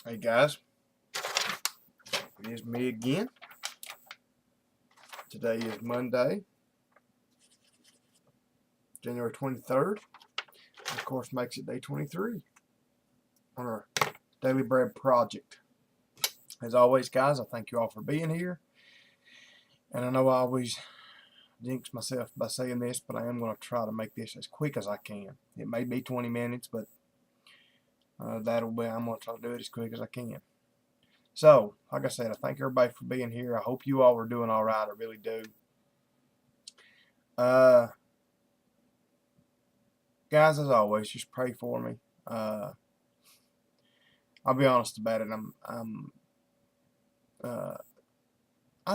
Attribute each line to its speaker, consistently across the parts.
Speaker 1: Hey guys, it is me again. Today is Monday, January 23rd. Of course, makes it day 23 on our Daily Bread project. As always, guys, I thank you all for being here. And I know I always jinx myself by saying this, but I am going to try to make this as quick as I can. It may be 20 minutes, but I'm going to try to do it as quick as I can. So, like I said, I thank everybody for being here. I hope you all are doing all right. I really do. Guys, as always, just pray for me. I'll be honest about it. I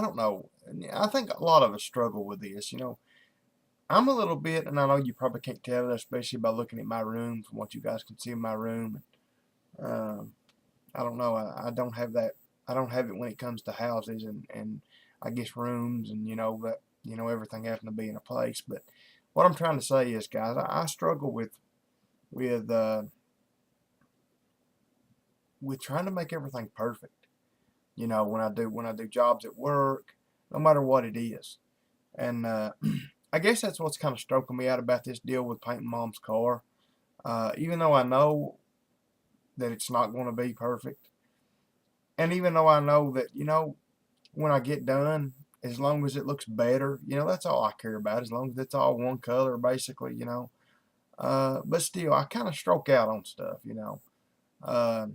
Speaker 1: don't know. I think a lot of us struggle with this. I'm a little bit, and I know you probably can't tell that, especially by looking at my room, from what you guys can see in my room. I don't know. I don't have that. I don't have it when it comes to houses and I guess rooms and everything having to be in a place. But what I'm trying to say is, guys, I struggle with trying to make everything perfect. When I do jobs at work, no matter what it is. And I guess that's what's kind of stroking me out about this deal with painting Mom's car. Even though I know that it's not going to be perfect, and even though I know that when I get done, as long as it looks better, that's all I care about. As long as it's all one color, basically, But still, I kind of stroke out on stuff. Uh,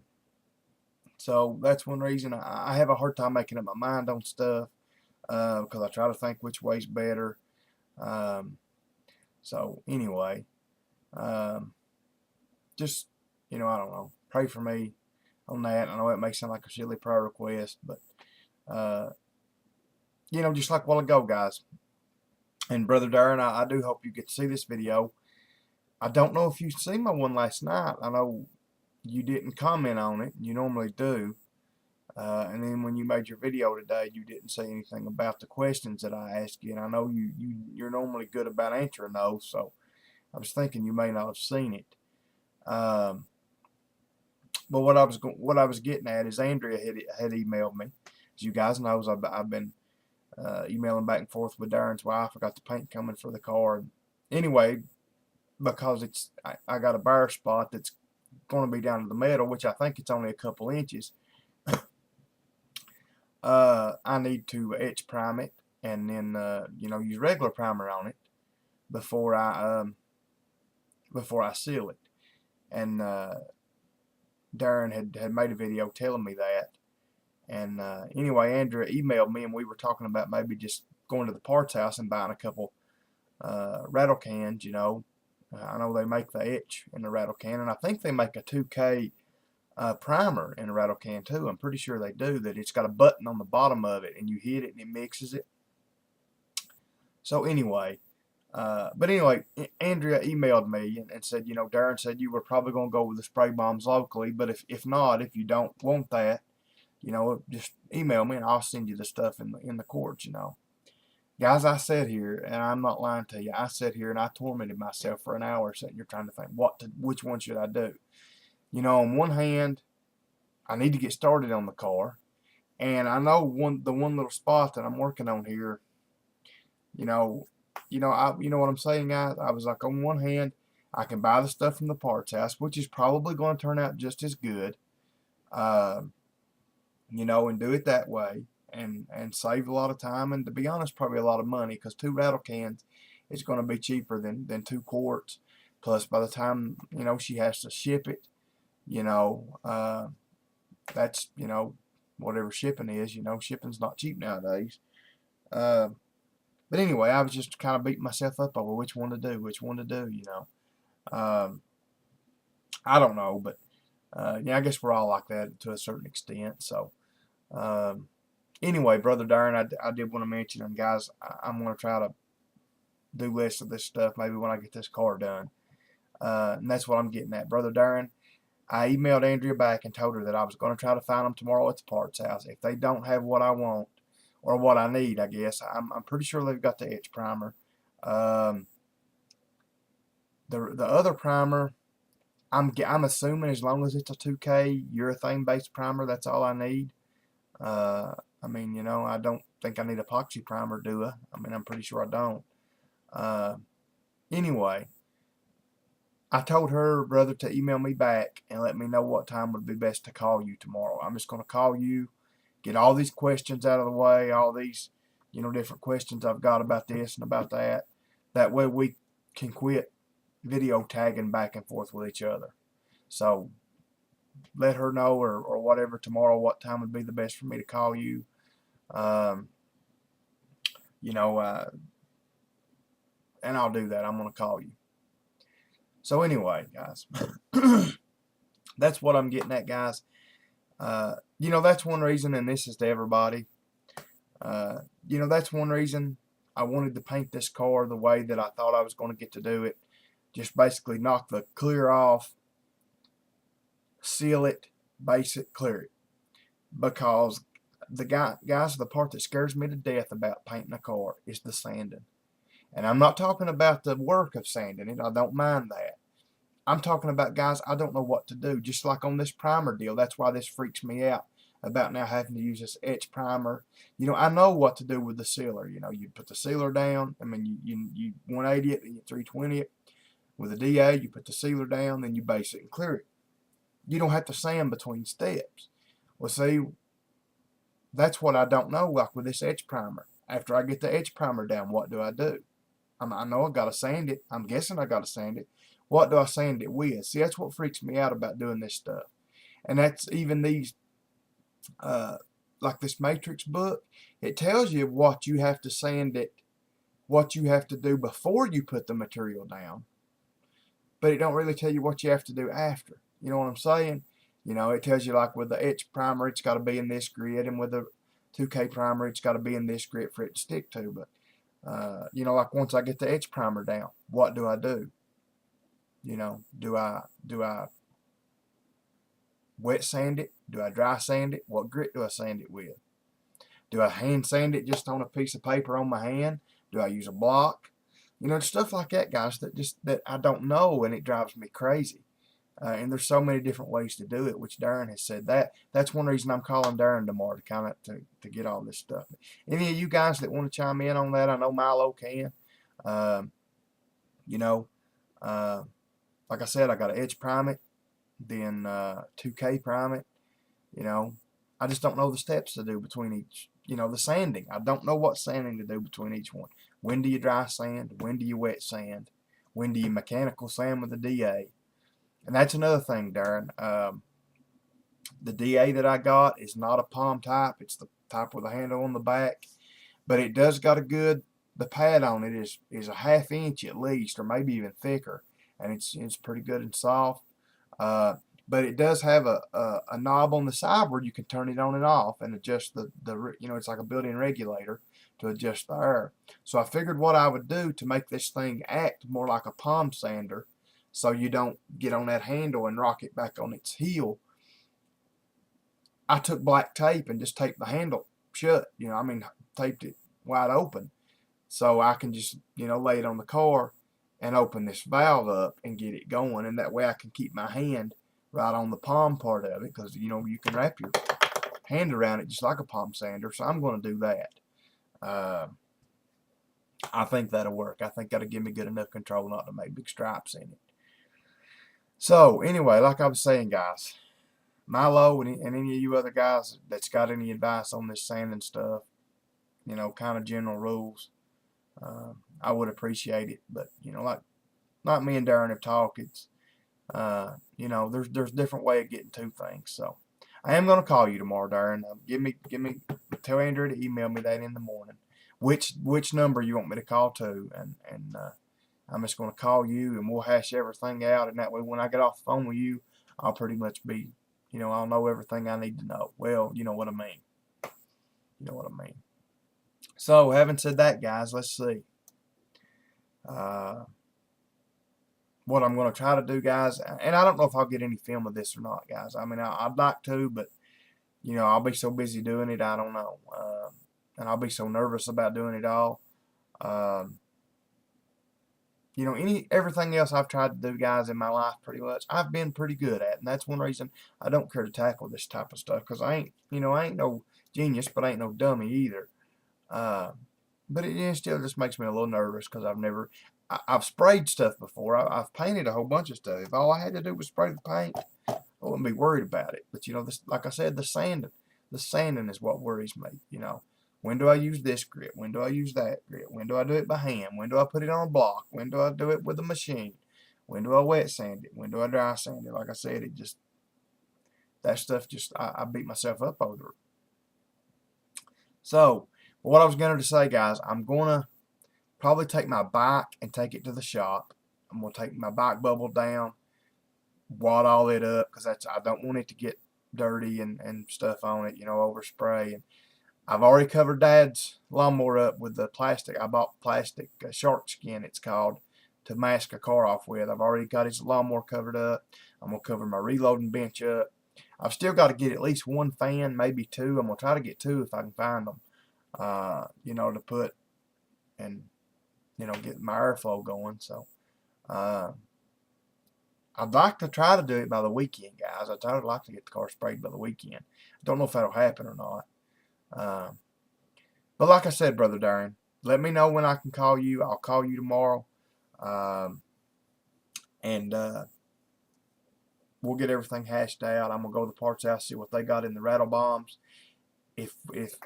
Speaker 1: so that's one reason I have a hard time making up my mind on stuff. Because I try to think which way's better. So anyway, just I don't know. Pray for me on that. I know it may sound like a silly prayer request, but just like a while ago, guys. And Brother Darren, I do hope you get to see this video. I don't know if you seen my one last night. I know you didn't comment on it. You normally do. And then when you made your video today, you didn't say anything about the questions that I asked you. And I know you're normally good about answering those, so I was thinking you may not have seen it. But what I was getting at is Andrea had emailed me. As you guys know, I've been emailing back and forth with Darren's wife. I got the paint coming for the car. Anyway, because I got a bare spot that's going to be down to the middle, which I think it's only a couple inches. I need to etch prime it and then use regular primer on it before I seal it. And Darren had made a video telling me that. And anyway, Andrea emailed me and we were talking about maybe just going to the parts house and buying a couple rattle cans. I know they make the etch in the rattle can, and I think they make a 2K primer in a rattle can too. I'm pretty sure they do. That it's got a button on the bottom of it, and you hit it and it mixes it. So anyway, Andrea emailed me and said, Darren said you were probably going to go with the spray bombs locally, but if not, if you don't want that, just email me and I'll send you the stuff in the courts. Guys, I sat here, and I'm not lying to you, I sat here and I tormented myself for an hour sitting here trying to think which one should I do. On one hand, I need to get started on the car, and I know the one little spot that I'm working on here, you know what I'm saying, guys. I was like, on one hand, I can buy the stuff from the parts house, which is probably going to turn out just as good, and do it that way. And save a lot of time, and to be honest, probably a lot of money, because 2 rattle cans is going to be cheaper than 2 quarts. Plus, by the time she has to ship it, that's whatever shipping is. Shipping's not cheap nowadays. But anyway, I was just kind of beating myself up over which one to do. I don't know, but I guess we're all like that to a certain extent. So. Anyway, Brother Darren, I did want to mention, and guys, I'm going to try to do less of this stuff maybe when I get this car done. And that's what I'm getting at. Brother Darren, I emailed Andrea back and told her that I was going to try to find them tomorrow at the parts house. If they don't have what I want, or what I need, I guess, I'm pretty sure they've got the etch primer. The other primer, I'm assuming as long as it's a 2K urethane based primer, that's all I need. I mean, you know, I don't think I need epoxy primer, do I? I mean, I'm pretty sure I don't. Anyway, I told her brother to email me back and let me know what time would be best to call you tomorrow. I'm just going to call you, get all these questions out of the way, all these, you know, different questions I've got about this and about that. That way we can quit video tagging back and forth with each other. So let her know or whatever tomorrow what time would be the best for me to call you. Um, you know, and I'll do that. I'm going to call you. So anyway, guys, that's what I'm getting at, guys. You know, that's one reason, and this is to everybody. You know, that's one reason I wanted to paint this car the way that I thought I was going to get to do it. Just basically knock the clear off, seal it, base it, clear it. Because guys, the part that scares me to death about painting a car is the sanding. And I'm not talking about the work of sanding it. I don't mind that. I'm talking about, guys, I don't know what to do. Just like on this primer deal, that's why this freaks me out about now having to use this etch primer. You know, I know what to do with the sealer. You know, you put the sealer down. I mean, you 180 it, then you 320 it. With a DA, you put the sealer down, then you base it and clear it. You don't have to sand between steps. Well, see, that's what I don't know, like with this etch primer. After I get the etch primer down, what do I do? I know I got to sand it. I'm guessing I got to sand it. What do I sand it with? See, that's what freaks me out about doing this stuff. And that's even these, like this Matrix book, it tells you what you have to sand it, what you have to do before you put the material down. But it don't really tell you what you have to do after. You know what I'm saying? You know, it tells you like with the etch primer, it's got to be in this grit, and with the 2K primer, it's got to be in this grit for it to stick to. But, you know, like once I get the etch primer down, what do I do? You know, do I wet sand it? Do I dry sand it? What grit do I sand it with? Do I hand sand it just on a piece of paper on my hand? Do I use a block? You know, stuff like that, guys, that I don't know, and it drives me crazy. And there's so many different ways to do it, which Darren has said that. That's one reason I'm calling Darren tomorrow to kind of to get all this stuff. Any of you guys that want to chime in on that, I know Milo can. You know, like I said, I got to edge prime it, then 2K prime it. You know, I just don't know the steps to do between each. You know, the sanding. I don't know what sanding to do between each one. When do you dry sand? When do you wet sand? When do you mechanical sand with the DA? And that's another thing, Darren. The DA that I got is not a palm type. It's the type with a handle on the back. But it does got a good, the pad on it is a ½ inch at least, or maybe even thicker. And it's pretty good and soft. But it does have a knob on the side where you can turn it on and off and adjust the you know, it's like a built-in regulator to adjust the air. So I figured what I would do to make this thing act more like a palm sander, so you don't get on that handle and rock it back on its heel. I took black tape and just taped the handle shut. You know, I mean, taped it wide open, so I can just, you know, lay it on the car and open this valve up and get it going, and that way I can keep my hand right on the palm part of it, because, you know, you can wrap your hand around it just like a palm sander. So I'm going to do that. I think that'll work. I think that'll give me good enough control not to make big stripes in it. So anyway, like I was saying, guys, Milo and any of you other guys that's got any advice on this sanding stuff, you know, kind of general rules, I would appreciate it. But, you know, like me and Darren have talked, it's you know, there's different way of getting to things. So I am going to call you tomorrow, Darren. Tell Andrew to email me that in the morning, which number you want me to call to, and I'm just going to call you, and we'll hash everything out, and that way when I get off the phone with you, I'll pretty much be, you know, I'll know everything I need to know. Well, you know what I mean. You know what I mean. So having said that, guys, let's see. What I'm going to try to do, guys, and I don't know if I'll get any film of this or not, guys. I mean, I'd like to, but, you know, I'll be so busy doing it, I don't know. And I'll be so nervous about doing it all. You know, everything else I've tried to do, guys, in my life, pretty much, I've been pretty good at, and that's one reason I don't care to tackle this type of stuff, because I ain't no genius, but I ain't no dummy either. Uh, but it still just makes me a little nervous because I've sprayed stuff before. I've painted a whole bunch of stuff. If all I had to do was spray the paint, I wouldn't be worried about it. But this, like I said, the sanding is what worries me. When do I use this grit? When do I use that grit? When do I do it by hand? When do I put it on a block? When do I do it with a machine? When do I wet sand it? When do I dry sand it? Like I said, that stuff I beat myself up over it. So, what I was going to say, guys, I'm going to probably take my bike and take it to the shop. I'm going to take my bike bubble down, wad all it up, because I don't want it to get dirty and stuff on it, overspray. And I've already covered Dad's lawnmower up with the plastic. I bought plastic, shark skin it's called, to mask a car off with. I've already got his lawnmower covered up. I'm going to cover my reloading bench up. I've still got to get at least one fan, maybe two. I'm going to try to get two if I can find them, to put and, get my airflow going. So, I'd like to try to do it by the weekend, guys. I'd like to get the car sprayed by the weekend. I don't know if that'll happen or not. But like I said, Brother Darren, let me know when I can call you. I'll call you tomorrow. And we'll get everything hashed out. I'm going to go to the parts house, see what they got in the rattle bombs. If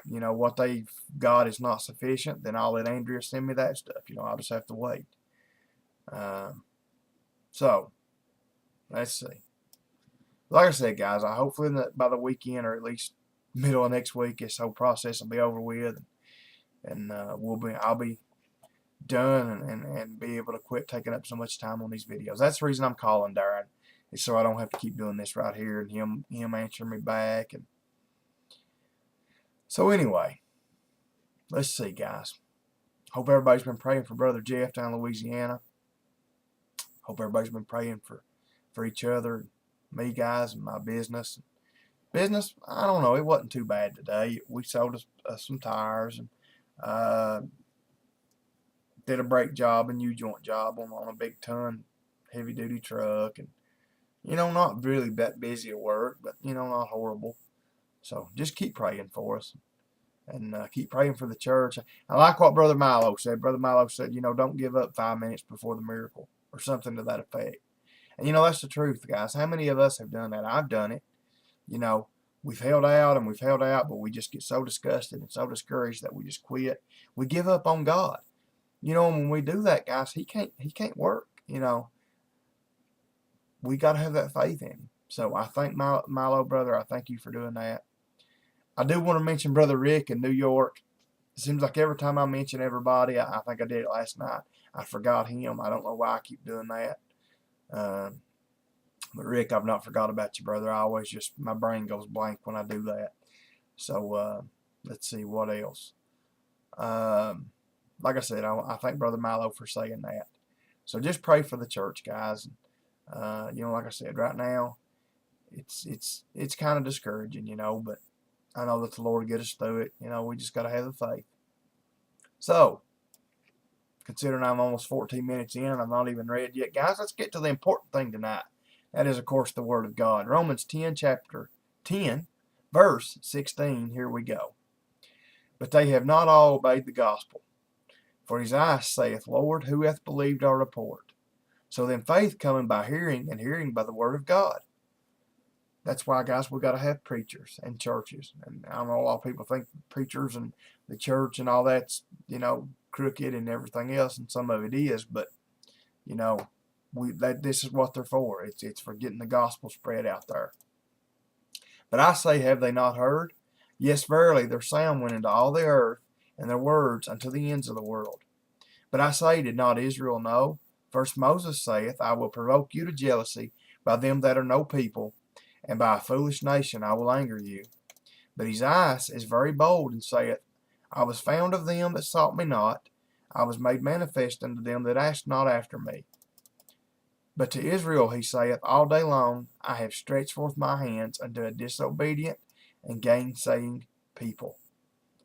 Speaker 1: what they've got is not sufficient, then I'll let Andrea send me that stuff. I'll just have to wait. So, let's see. Like I said, guys, hopefully by the weekend, or at least middle of next week, this whole process will be over with, and I'll be done and be able to quit taking up so much time on these videos. That's the reason I'm calling Darren, is so I don't have to keep doing this right here and him answering me back. And so anyway, let's see, guys. Hope everybody's been praying for Brother Jeff down in Louisiana. Hope everybody's been praying for each other, me, guys, and my business. Business, I don't know, it wasn't too bad today. We sold some tires and did a brake job, a new joint job on a big ton heavy duty truck, and not really that busy at work, but not horrible. So just keep praying for us, and keep praying for the church. I like what Brother Milo said. Brother Milo said, don't give up 5 minutes before the miracle, or something to that effect. And that's the truth, guys. How many of us have done that? I've done it. We've held out and we've held out, but we just get so disgusted and so discouraged that we just quit. We give up on God. When we do that, guys, He can't work. We got to have that faith in Him. So I thank Milo, brother. I thank you for doing that. I do want to mention Brother Rick in New York. It seems like every time I mention everybody, I think I did it last night, I forgot him. I don't know why I keep doing that. But Rick, I've not forgot about you, brother. I always my brain goes blank when I do that. So let's see what else. Like I said, I thank Brother Milo for saying that. So just pray for the church, guys. Like I said, right now, it's kind of discouraging, but I know that the Lord will get us through it. We just got to have the faith. So, considering I'm almost 14 minutes in and I'm not even read yet, guys, let's get to the important thing tonight. That is, of course, the Word of God. Romans 10, chapter 10, verse 16. Here we go. But they have not all obeyed the gospel. For Isaiah saith, Lord, who hath believed our report? So then faith coming by hearing, and hearing by the Word of God. That's why, guys, we got to have preachers and churches. And I know a lot of people think preachers and the church and all that's, crooked and everything else, and some of it is, but, this is what they're for. It's for getting the gospel spread out there. But I say, have they not heard? Yes, verily, their sound went into all the earth, and their words unto the ends of the world. But I say, did not Israel know? First Moses saith, I will provoke you to jealousy by them that are no people, and by a foolish nation I will anger you. But Isaiah is very bold, and saith, I was found of them that sought me not, I was made manifest unto them that asked not after me. But to Israel he saith, all day long I have stretched forth my hands unto a disobedient and gainsaying people.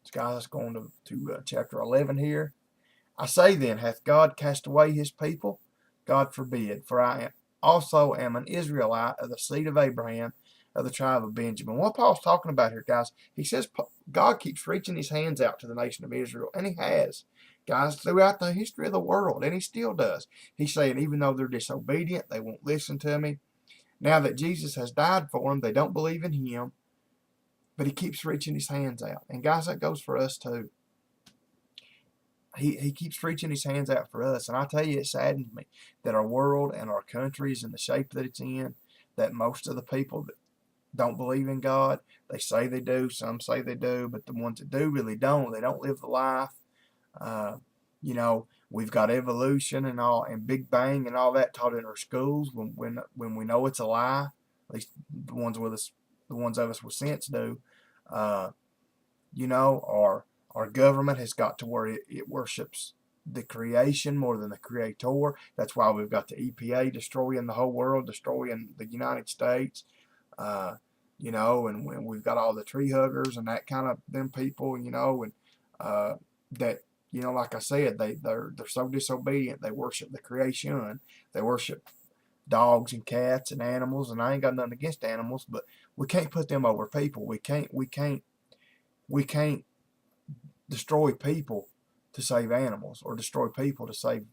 Speaker 1: So guys, let's go on to chapter 11 here. I say then, hath God cast away his people? God forbid. For I also am an Israelite of the seed of Abraham, of the tribe of Benjamin. What Paul's talking about here, guys, he says God keeps reaching his hands out to the nation of Israel, and he has, guys, throughout the history of the world, and he still does. He's saying, even though they're disobedient, they won't listen to me. Now that Jesus has died for them, they don't believe in him, but he keeps reaching his hands out. And guys, that goes for us too. He keeps reaching his hands out for us. And I tell you, it saddens me that our world and our country is in the shape that it's in, that most of the people that don't believe in God, they say they do, some say they do, but the ones that do really don't. They don't live the life. You know, we've got evolution and all, and Big Bang and all that taught in our schools when we know it's a lie. At least the ones of us with sense do. You know, our government has got to where it worships the creation more than the creator. That's why we've got the EPA destroying the whole world, destroying the United States. You know, and when we've got all the tree huggers and that kind of them people, you know, and that, you know, like I said, they're so disobedient. They worship the creation. They worship dogs and cats and animals, and I ain't got nothing against animals, but we can't put them over people. We can't destroy people to save animals, or destroy people to save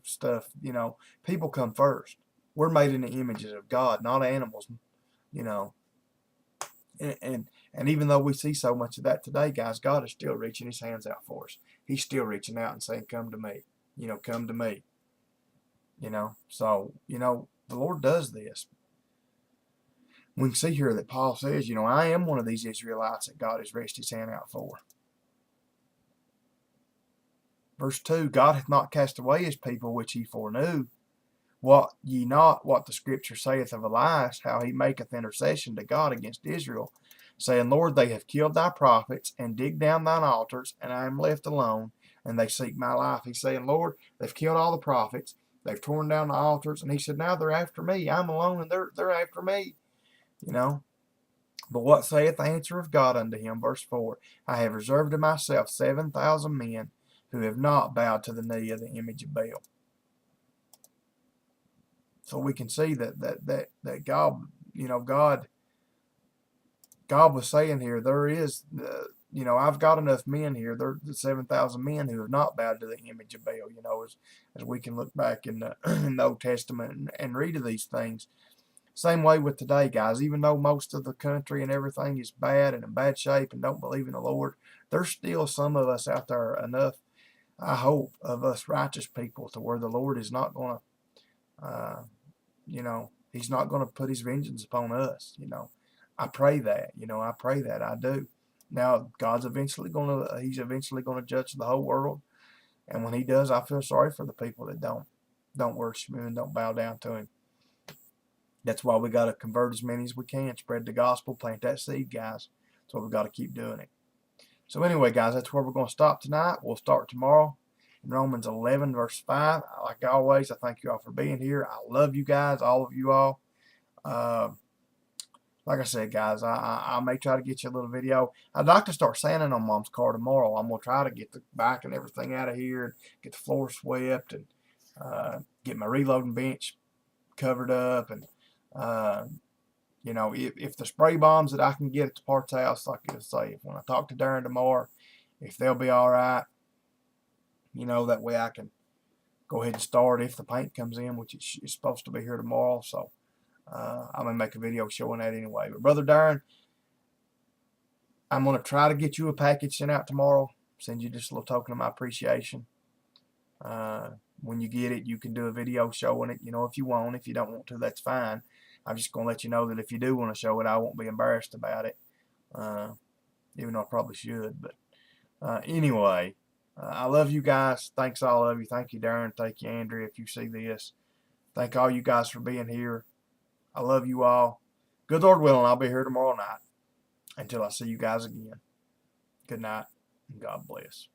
Speaker 1: stuff. You know, people come first. We're made in the images of God, not animals. You know, and even though we see so much of that today, guys, God is still reaching his hands out for us. He's still reaching out and saying, come to me. You know, come to me. You know, so, you know, the Lord does this. We can see here that Paul says, you know, I am one of these Israelites that God has reached his hand out for. Verse 2, God hath not cast away his people which he foreknew. Wot ye not what the scripture saith of Elias, how he maketh intercession to God against Israel, saying, Lord, they have killed thy prophets, and digged down thine altars, and I am left alone, and they seek my life. He's saying, Lord, they've killed all the prophets, they've torn down the altars, and he said, now they're after me. I'm alone, and they're after me. You know. But what saith the answer of God unto him? Verse 4, I have reserved to myself 7,000 men who have not bowed to the knee of the image of Baal. So we can see that God, you know, God was saying here, there is, you know, I've got enough men here. There are 7,000 men who have not bowed to the image of Baal. You know, as we can look back in the Old Testament and read of these things. Same way with today, guys. Even though most of the country and everything is bad and in bad shape and don't believe in the Lord, there's still some of us out there enough, I hope, of us righteous people to where the Lord is not going to, you know, he's not going to put his vengeance upon us. You know, I pray that. You know, I pray that. I do. Now, he's eventually going to judge the whole world, and when he does, I feel sorry for the people that don't worship him and don't bow down to him. That's why we got to convert as many as we can, spread the gospel, plant that seed, guys. That's why we got to keep doing it. So anyway, guys, that's where we're going to stop tonight. We'll start tomorrow in Romans 11, verse 5. Like always, I thank you all for being here. I love you guys, all of you all. Like I said, guys, I may try to get you a little video. I'd like to start sanding on Mom's car tomorrow. I'm going to try to get the bike and everything out of here, and get the floor swept, and get my reloading bench covered up, and you know, if the spray bombs that I can get at the parts house, like I say, when I talk to Darren tomorrow, if they'll be all right, you know, that way I can go ahead and start if the paint comes in, which is supposed to be here tomorrow. So I'm going to make a video showing that anyway. But Brother Darren, I'm going to try to get you a package sent out tomorrow. Send you just a little token of my appreciation. When you get it, you can do a video showing it, you know, if you want. If you don't want to, that's fine. I'm just going to let you know that if you do want to show it, I won't be embarrassed about it. Even though I probably should. But anyway, I love you guys. Thanks all of you. Thank you, Darren. Thank you, Andrea, if you see this. Thank all you guys for being here. I love you all. Good Lord willing, I'll be here tomorrow night. Until I see you guys again. Good night, and God bless.